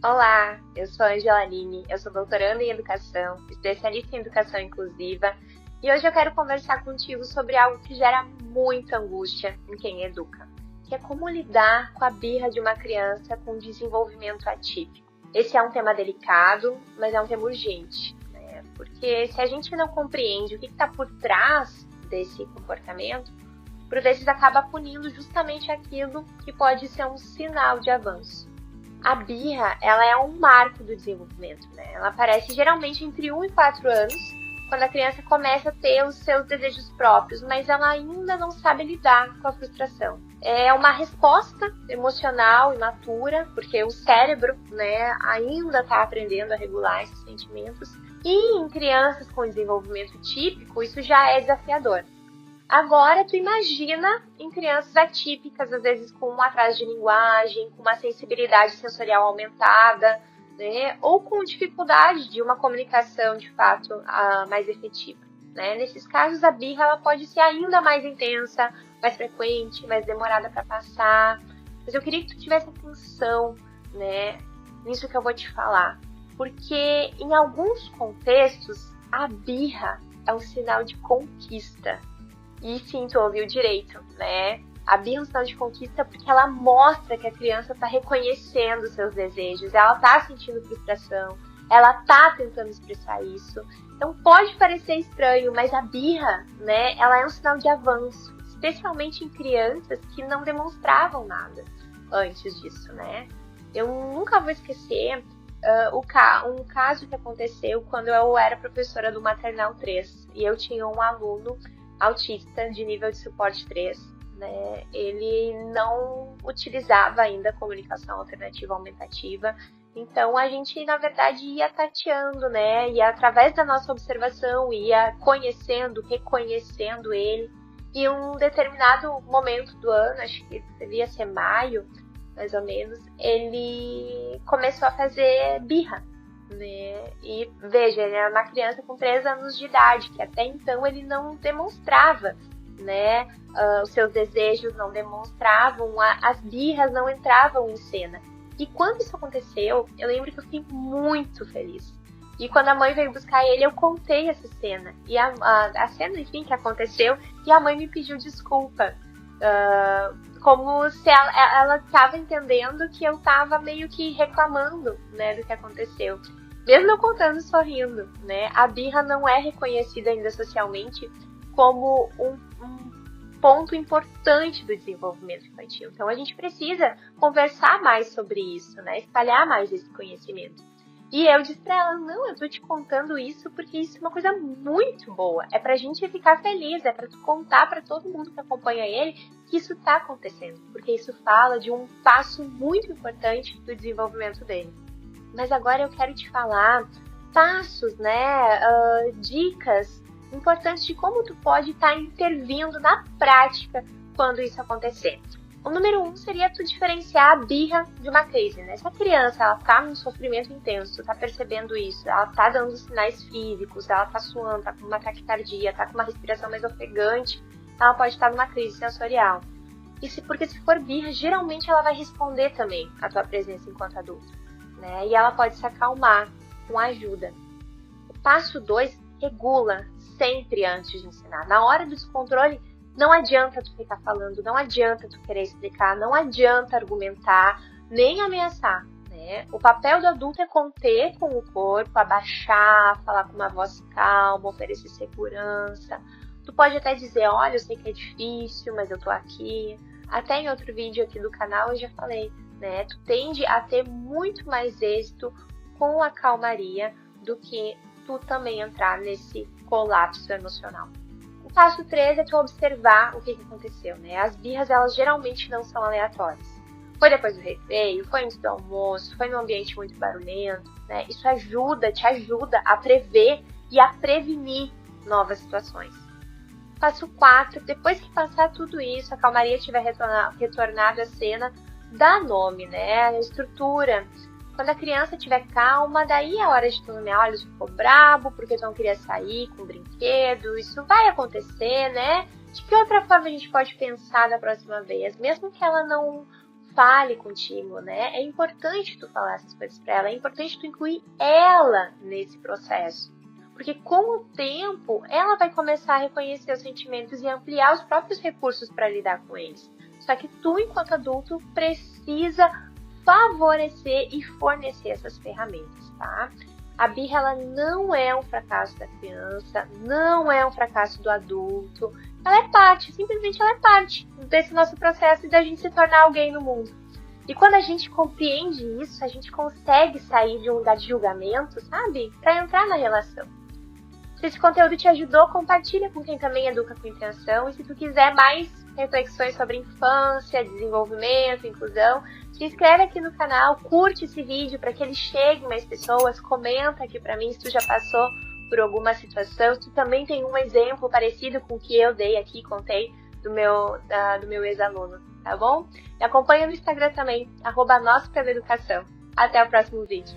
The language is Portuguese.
Olá, eu sou a Angela Aline, eu sou doutoranda em educação, especialista em educação inclusiva e hoje eu quero conversar contigo sobre algo que gera muita angústia em quem educa, que é como lidar com a birra de uma criança com desenvolvimento atípico. Esse é um tema delicado, mas é um tema urgente, né? Porque se a gente não compreende o que está por trás desse comportamento, por vezes acaba punindo justamente aquilo que pode ser um sinal de avanço. A birra, ela é um marco do desenvolvimento, né? Ela aparece geralmente entre 1 e 4 anos, quando a criança começa a ter os seus desejos próprios, mas ela ainda não sabe lidar com a frustração. É uma resposta emocional imatura, porque o cérebro, né, ainda está aprendendo a regular esses sentimentos. E em crianças com desenvolvimento típico, isso já é desafiador. Agora, tu imagina em crianças atípicas, às vezes com um atraso de linguagem, com uma sensibilidade sensorial aumentada, né? Ou com dificuldade de uma comunicação, de fato, mais efetiva, né? Nesses casos, a birra ela pode ser ainda mais intensa, mais frequente, mais demorada para passar. Mas eu queria que tu tivesse atenção, né, nisso que eu vou te falar. Porque em alguns contextos, a birra é um sinal de conquista. E sim, tu ouviu direito, né? A birra é um sinal de conquista porque ela mostra que a criança está reconhecendo seus desejos, ela está sentindo frustração, ela está tentando expressar isso. Então pode parecer estranho, mas a birra, né, ela é um sinal de avanço, especialmente em crianças que não demonstravam nada antes disso, né? Eu nunca vou esquecer um caso que aconteceu quando eu era professora do Maternal 3 e eu tinha um aluno autista de nível de suporte 3, né? Ele não utilizava ainda a comunicação alternativa aumentativa, então a gente, na verdade, ia tateando, né? E através da nossa observação, ia conhecendo, reconhecendo ele, e um determinado momento do ano, acho que devia ser maio, mais ou menos, ele começou a fazer birra, né? E veja, ele era uma criança com 3 anos de idade, que até então ele não demonstrava, né, os seus desejos, não demonstravam, as birras não entravam em cena. E quando isso aconteceu, eu lembro que eu fiquei muito feliz. E quando a mãe veio buscar ele, eu contei essa cena. E a cena, enfim, que aconteceu, e a mãe me pediu desculpa. Como se ela estava entendendo que eu estava meio que reclamando, né, do que aconteceu. Mesmo eu contando sorrindo, né, a birra não é reconhecida ainda socialmente como um ponto importante do desenvolvimento infantil. Então a gente precisa conversar mais sobre isso, né, espalhar mais esse conhecimento. E eu disse pra ela, não, eu tô te contando isso porque isso é uma coisa muito boa. É pra gente ficar feliz, é pra tu contar pra todo mundo que acompanha ele que isso tá acontecendo. Porque isso fala de um passo muito importante do desenvolvimento dele. Mas agora eu quero te falar passos, né, dicas importantes de como tu pode estar intervindo na prática quando isso acontecer. O número 1 seria tu diferenciar a birra de uma crise, né? Se a criança ela tá num sofrimento intenso, tá percebendo isso, ela tá dando sinais físicos, ela tá suando, tá com uma taquicardia, tá com uma respiração mais ofegante, ela pode estar numa crise sensorial. Porque se for birra, geralmente ela vai responder também à tua presença enquanto adulto, né? E ela pode se acalmar com ajuda. O passo 2, regula sempre antes de ensinar. Na hora do descontrole, não adianta tu ficar falando, não adianta tu querer explicar, não adianta argumentar, nem ameaçar, né? O papel do adulto é conter com o corpo, abaixar, falar com uma voz calma, oferecer segurança. Tu pode até dizer, olha, eu sei que é difícil, mas eu tô aqui. Até em outro vídeo aqui do canal eu já falei, né? Tu tende a ter muito mais êxito com a calmaria do que tu também entrar nesse colapso emocional. O passo 3 é tu observar o que aconteceu, né? As birras, elas geralmente não são aleatórias. Foi depois do recreio, foi antes do almoço, foi num ambiente muito barulhento, né? Isso te ajuda a prever e a prevenir novas situações. Passo 4, depois que passar tudo isso, a calmaria tiver retornado à cena, dá nome, né? A estrutura. Quando a criança estiver calma, daí é hora de tu nomear, olha, tu ficou brabo porque tu não queria sair com o brinquedo, isso vai acontecer, né? De que outra forma a gente pode pensar da próxima vez? Mesmo que ela não fale contigo, né? É importante tu falar essas coisas para ela, é importante tu incluir ela nesse processo. Porque com o tempo, ela vai começar a reconhecer os sentimentos e ampliar os próprios recursos para lidar com eles. Só que tu, enquanto adulto, precisa favorecer e fornecer essas ferramentas, tá? A birra, ela não é um fracasso da criança, não é um fracasso do adulto. Ela é parte, simplesmente ela é parte desse nosso processo de a gente se tornar alguém no mundo. E quando a gente compreende isso, a gente consegue sair de um lugar de julgamento, sabe? Para entrar na relação. Se esse conteúdo te ajudou, compartilha com quem também educa com intenção. E se tu quiser mais reflexões sobre infância, desenvolvimento, inclusão, se inscreve aqui no canal, curte esse vídeo para que ele chegue mais pessoas, comenta aqui para mim se tu já passou por alguma situação, se tu também tem um exemplo parecido com o que eu dei aqui, contei do meu ex-aluno, tá bom? Me acompanha no Instagram também, @nospelaeducação. Até o próximo vídeo.